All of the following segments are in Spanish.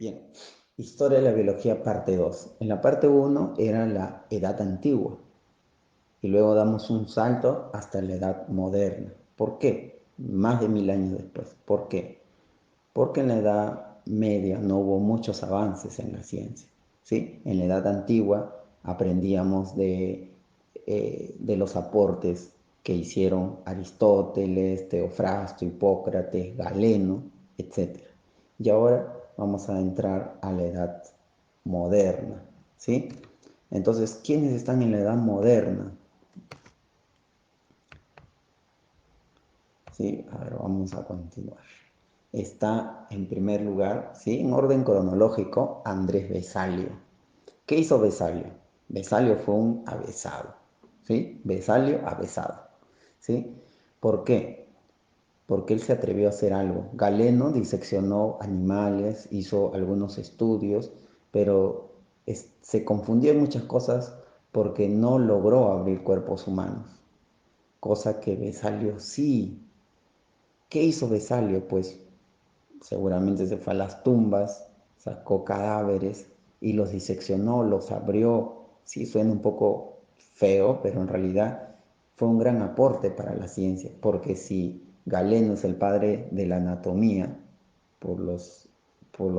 Bien, historia de la biología parte 2. En la parte uno era la edad antigua y luego damos un salto hasta la edad moderna. ¿Por qué? Más de 1000 años después. ¿Por qué? Porque en la edad media no hubo muchos avances en la ciencia, ¿sí? En la edad antigua aprendíamos de los aportes que hicieron Aristóteles, Teofrasto, Hipócrates, Galeno, etc. Y ahora vamos a entrar a la edad moderna, ¿sí? Entonces, ¿quiénes están en la edad moderna? ¿Sí? A ver, vamos a continuar. Está en primer lugar, ¿sí? En orden cronológico, Andrés Vesalio. ¿Qué hizo Vesalio? Vesalio fue un avesado, ¿sí? Vesalio avesado, ¿sí? ¿Por qué? Porque él se atrevió a hacer algo. Galeno diseccionó animales, hizo algunos estudios, pero se confundió en muchas cosas porque no logró abrir cuerpos humanos, cosa que Vesalio sí. ¿Qué hizo Vesalio? Pues seguramente se fue a las tumbas, sacó cadáveres y los diseccionó, los abrió. Sí, suena un poco feo, pero en realidad fue un gran aporte para la ciencia, porque si Galeno es el padre de la anatomía, por los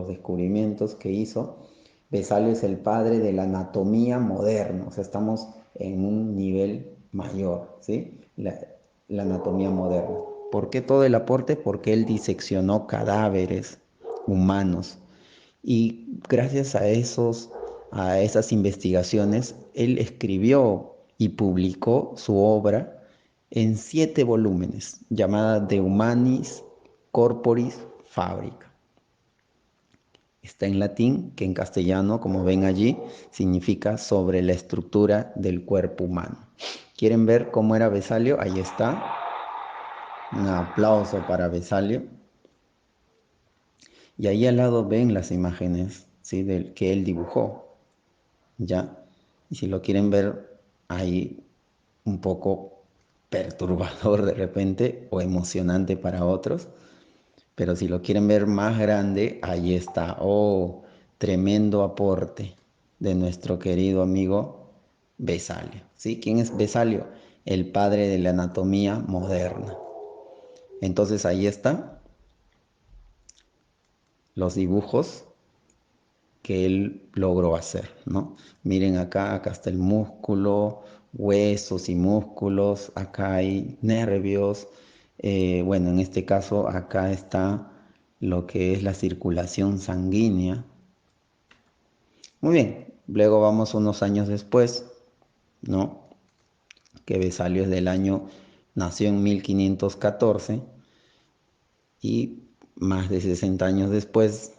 descubrimientos que hizo, Vesalio es el padre de la anatomía moderna, o sea, estamos en un nivel mayor, ¿sí? La anatomía moderna. ¿Por qué todo el aporte? Porque él diseccionó cadáveres humanos y gracias a esas investigaciones, él escribió y publicó su obra en 7 volúmenes, llamada De Humanis Corporis Fabrica. Está en latín, que en castellano, como ven allí, significa sobre la estructura del cuerpo humano. ¿Quieren ver cómo era Vesalio? Ahí está. Un aplauso para Vesalio. Y ahí al lado ven las imágenes, ¿sí? Del que él dibujó, ¿ya? Y si lo quieren ver ahí un poco perturbador de repente o emocionante para otros, pero si lo quieren ver más grande, ahí está. Oh, tremendo aporte de nuestro querido amigo Vesalio, ¿sí? ¿Quién es Vesalio? El padre de la anatomía moderna. Entonces ahí está los dibujos que él logró hacer, ¿no? Miren acá, acá está el músculo, huesos y músculos, acá hay nervios, bueno, en este caso acá está lo que es la circulación sanguínea. Muy bien, luego vamos unos años después, ¿no? Que Vesalio es del año, nació en 1514 y más de 60 años después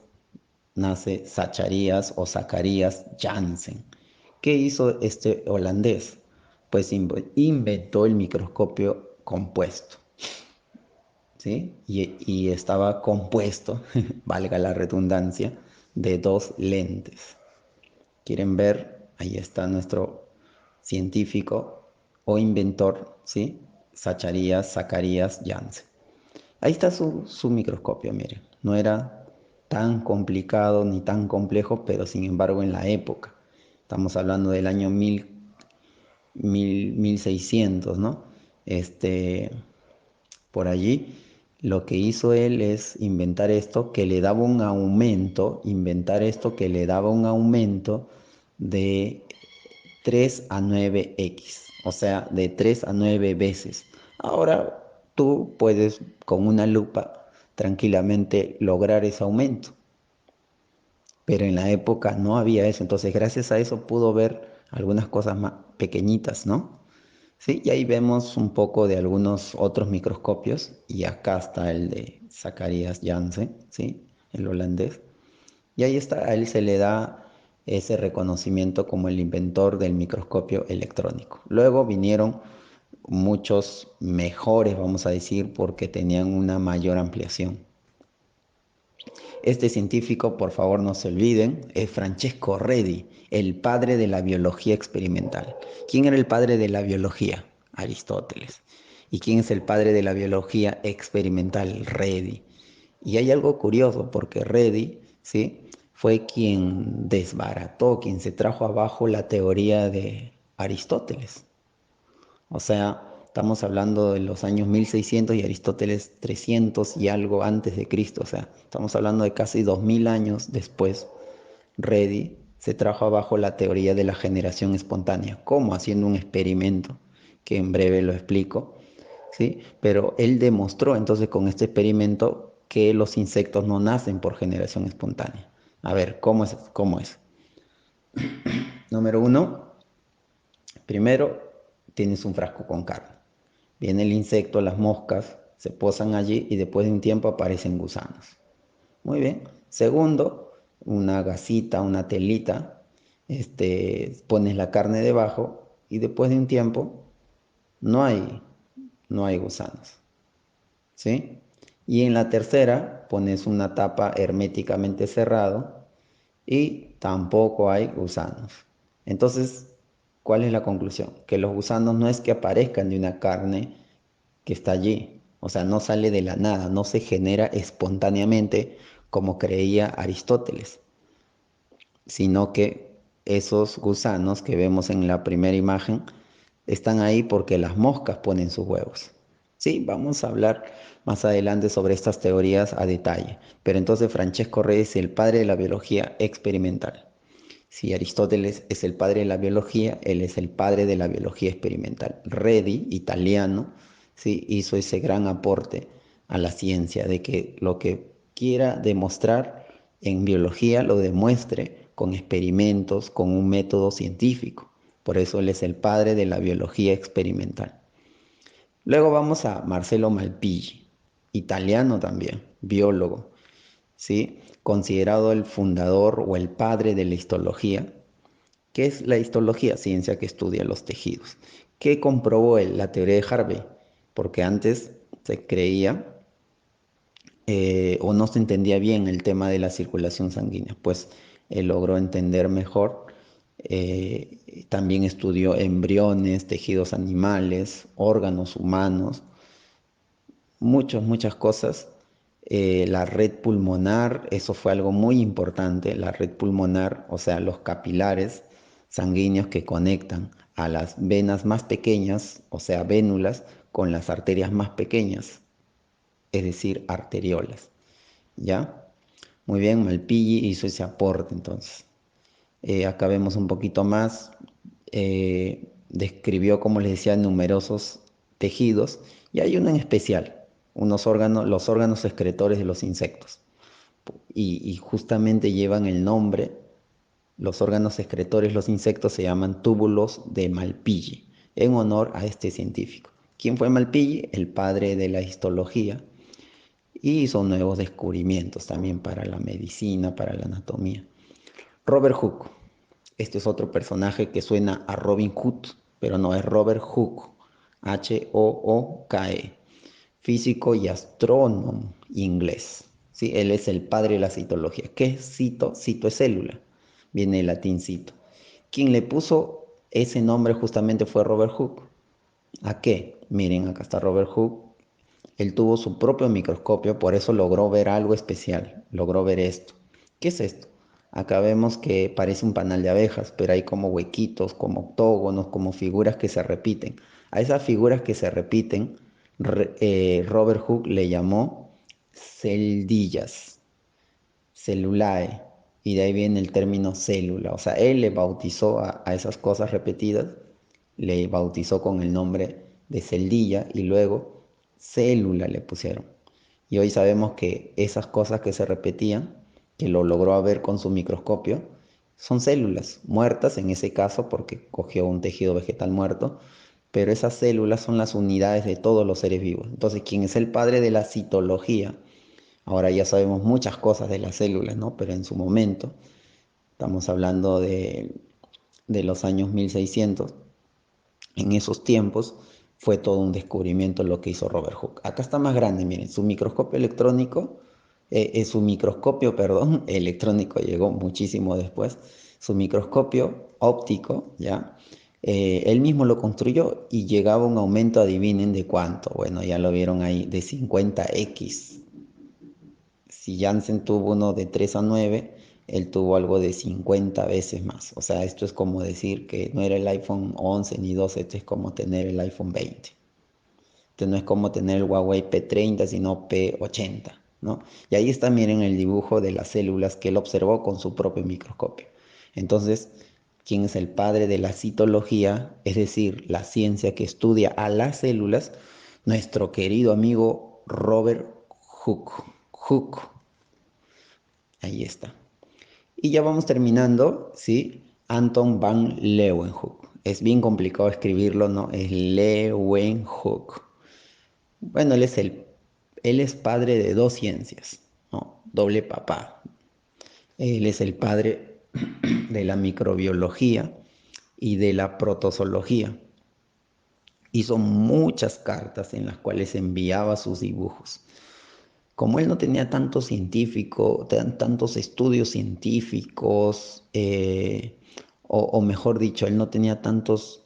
nace Zacharías o Zacarías Janssen. ¿Qué hizo este holandés? Pues inventó el microscopio compuesto, ¿sí? Y estaba compuesto, valga la redundancia, de 2 lentes. ¿Quieren ver? Ahí está nuestro científico o inventor, ¿sí? Zacarías Janssen. Ahí está su microscopio, miren. No era tan complicado ni tan complejo, pero sin embargo en la época. Estamos hablando del año 1600, ¿no? Por allí, lo que hizo él es inventar esto que le daba un aumento, de 3 a 9x, o sea, de 3 a 9 veces. Ahora tú puedes con una lupa tranquilamente lograr ese aumento, pero en la época no había eso, entonces gracias a eso pudo ver algunas cosas más pequeñitas, ¿no? Sí, y ahí vemos un poco de algunos otros microscopios, y acá está el de Zacarías Janssen, ¿sí? El holandés. Y ahí está, a él se le da ese reconocimiento como el inventor del microscopio electrónico. Luego vinieron muchos mejores, vamos a decir, porque tenían una mayor ampliación. Este científico, por favor no se olviden, es Francesco Redi, el padre de la biología experimental. ¿Quién era el padre de la biología? Aristóteles. ¿Y quién es el padre de la biología experimental? Redi. Y hay algo curioso porque Redi, ¿sí? fue quien desbarató, quien se trajo abajo la teoría de Aristóteles. O sea, estamos hablando de los años 1600 y Aristóteles 300 y algo antes de Cristo. O sea, estamos hablando de casi 2000 años después. Redi se trajo abajo la teoría de la generación espontánea. ¿Cómo? Haciendo un experimento, que en breve lo explico, ¿sí? Pero él demostró entonces con este experimento que los insectos no nacen por generación espontánea. A ver, ¿cómo es? ¿Cómo es? Número uno, primero tienes un frasco con carne. Viene el insecto, las moscas, se posan allí y después de un tiempo aparecen gusanos. Muy bien. Segundo, una gasita, una telita, pones la carne debajo y después de un tiempo no hay, no hay gusanos. ¿Sí? Y en la tercera pones una tapa herméticamente cerrado y tampoco hay gusanos. Entonces, ¿cuál es la conclusión? Que los gusanos no es que aparezcan de una carne que está allí, o sea, no sale de la nada, no se genera espontáneamente como creía Aristóteles, sino que esos gusanos que vemos en la primera imagen están ahí porque las moscas ponen sus huevos. Sí, vamos a hablar más adelante sobre estas teorías a detalle, pero entonces Francesco Redi es el padre de la biología experimental. Si Aristóteles es el padre de la biología, él es el padre de la biología experimental. Redi, italiano, sí, hizo ese gran aporte a la ciencia, de que lo que quiera demostrar en biología lo demuestre con experimentos, con un método científico. Por eso él es el padre de la biología experimental. Luego vamos a Marcello Malpighi, italiano también, biólogo, ¿sí? Considerado el fundador o el padre de la histología. ¿Qué es la histología? Ciencia que estudia los tejidos. ¿Qué comprobó él? La teoría de Harvey, porque antes se creía o no se entendía bien el tema de la circulación sanguínea, pues él logró entender mejor. También estudió embriones, tejidos animales, órganos humanos, muchas cosas. La red pulmonar, eso fue algo muy importante, la red pulmonar, o sea, los capilares sanguíneos que conectan a las venas más pequeñas, o sea, vénulas, con las arterias más pequeñas, es decir, arteriolas. ¿Ya? Muy bien, Malpighi hizo ese aporte entonces. Acá vemos un poquito más, describió, como les decía, numerosos tejidos y hay uno en especial, unos órganos, los órganos excretores de los insectos. Y justamente llevan el nombre, los órganos excretores de los insectos se llaman túbulos de Malpighi, en honor a este científico. ¿Quién fue Malpighi? El padre de la histología, y hizo nuevos descubrimientos también para la medicina, para la anatomía. Robert Hooke. Este es otro personaje que suena a Robin Hood, pero no es Robert Hooke. H-O-O-K-E. Físico y astrónomo inglés. ¿Sí? Él es el padre de la citología. ¿Qué es cito? Cito es célula. Viene del latín cito. Quien le puso ese nombre justamente fue Robert Hooke. ¿A qué? Miren, acá está Robert Hooke. Él tuvo su propio microscopio, por eso logró ver algo especial, logró ver esto. ¿Qué es esto? Acá vemos que parece un panal de abejas, pero hay como huequitos, como octógonos, como figuras que se repiten. A esas figuras que se repiten, Robert Hooke le llamó celdillas, cellulae, y de ahí viene el término célula. O sea, él le bautizó a esas cosas repetidas, le bautizó con el nombre de celdilla y luego célula le pusieron. Y hoy sabemos que esas cosas que se repetían, que lo logró ver con su microscopio, son células muertas en ese caso porque cogió un tejido vegetal muerto, pero esas células son las unidades de todos los seres vivos. Entonces, quien es el padre de la citología, ahora ya sabemos muchas cosas de las células, ¿no? Pero en su momento, estamos hablando de los años 1600, en esos tiempos fue todo un descubrimiento lo que hizo Robert Hooke. Acá está más grande, miren, su microscopio electrónico, su microscopio, perdón, electrónico llegó muchísimo después, su microscopio óptico, ¿ya? Él mismo lo construyó y llegaba a un aumento, adivinen de cuánto, bueno, ya lo vieron ahí, de 50x. Si Janssen tuvo uno de 3 a 9, él tuvo algo de 50 veces más. O sea, esto es como decir que no era el iPhone 11 ni 12, esto es como tener el iPhone 20. Esto no es como tener el Huawei P30, sino P80, ¿no? Y ahí está, miren, el dibujo de las células que él observó con su propio microscopio. Entonces, ¿quién es el padre de la citología? Es decir, la ciencia que estudia a las células, nuestro querido amigo Robert Hooke. Hooke, ahí está. Y ya vamos terminando, ¿sí? Anton van Leeuwenhoek. Es bien complicado escribirlo, ¿no? Es Leeuwenhoek. Bueno, él es padre de dos ciencias, ¿no? Doble papá. Él es el padre de la microbiología y de la protozoología. Hizo muchas cartas en las cuales enviaba sus dibujos. Como él no tenía tantos estudios científicos, o mejor dicho, él no tenía tantos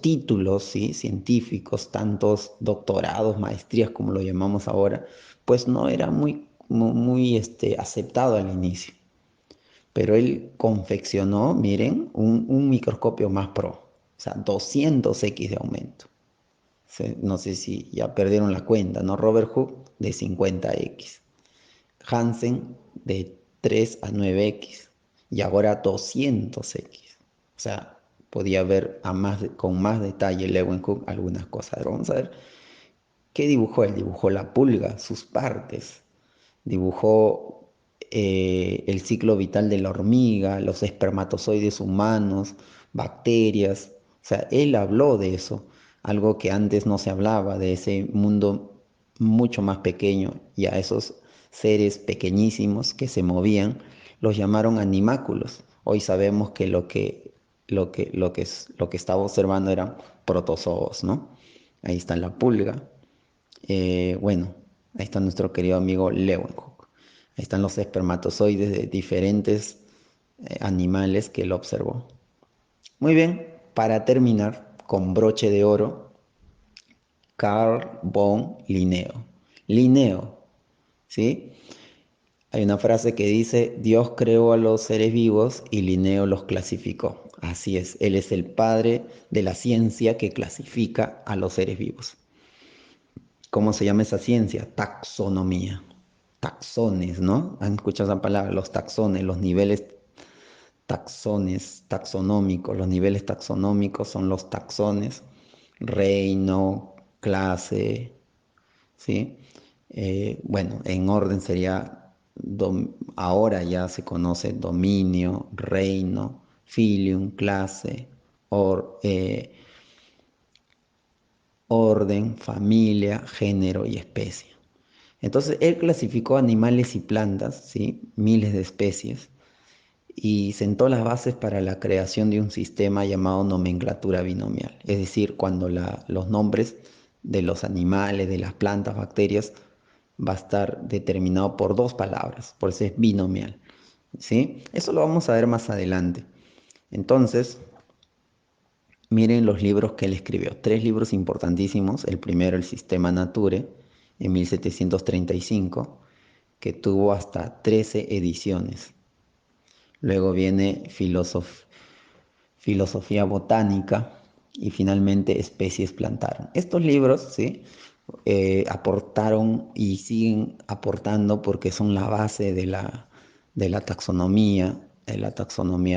títulos, ¿sí?, científicos, tantos doctorados, maestrías, como lo llamamos ahora, pues no era muy aceptado al inicio. Pero él confeccionó, miren, un microscopio más pro, o sea, 200x de aumento. No sé si ya perdieron la cuenta, ¿no? Robert Hooke de 50x, Hansen de 3 a 9x y ahora 200x. O sea, podía ver con más detalle Leeuwenhoek algunas cosas. Pero vamos a ver qué dibujó. Él dibujó la pulga, sus partes, dibujó el ciclo vital de la hormiga, los espermatozoides humanos, bacterias. O sea, él habló de eso, algo que antes no se hablaba, de ese mundo mucho más pequeño, y a esos seres pequeñísimos que se movían los llamaron animáculos. Hoy sabemos que lo que estaba observando eran protozoos, ¿no? Ahí está la pulga. Bueno, ahí está nuestro querido amigo Leeuwenhoek. Ahí están los espermatozoides de diferentes animales que él observó. Muy bien, para terminar, con broche de oro, Carl von Linneo. Linneo, ¿sí? Hay una frase que dice: Dios creó a los seres vivos y Linneo los clasificó. Así es, él es el padre de la ciencia que clasifica a los seres vivos. ¿Cómo se llama esa ciencia? Taxonomía. Taxones, ¿no? ¿Han escuchado esa palabra? Los taxones, los niveles taxonómicos. Los niveles taxonómicos son los taxones: reino, clase, ¿sí? Bueno, en orden sería, ahora ya se conoce dominio, reino, filium, clase, orden, familia, género y especie. Entonces, él clasificó animales y plantas, ¿sí?, miles de especies, y sentó las bases para la creación de un sistema llamado nomenclatura binomial. Es decir, cuando los nombres de los animales, de las plantas, bacterias, va a estar determinado por dos palabras, por eso es binomial, ¿sí? Eso lo vamos a ver más adelante. Entonces, miren los libros que él escribió. Tres libros importantísimos. El primero, El Sistema Nature, en 1735, que tuvo hasta 13 ediciones. Luego viene Filosofía Botánica y finalmente Especies Plantarum. Estos libros, ¿sí?, aportaron y siguen aportando porque son la base de la taxonomía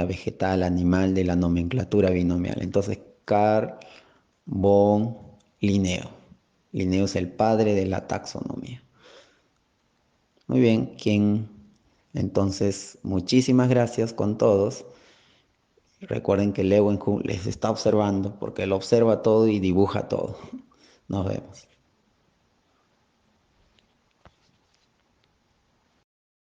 vegetal, animal, de la nomenclatura binomial. Entonces, Carl von Linneo. Linneo es el padre de la taxonomía. Muy bien, entonces, muchísimas gracias con todos. Recuerden que Leeuwenhoek les está observando porque él observa todo y dibuja todo. Nos vemos.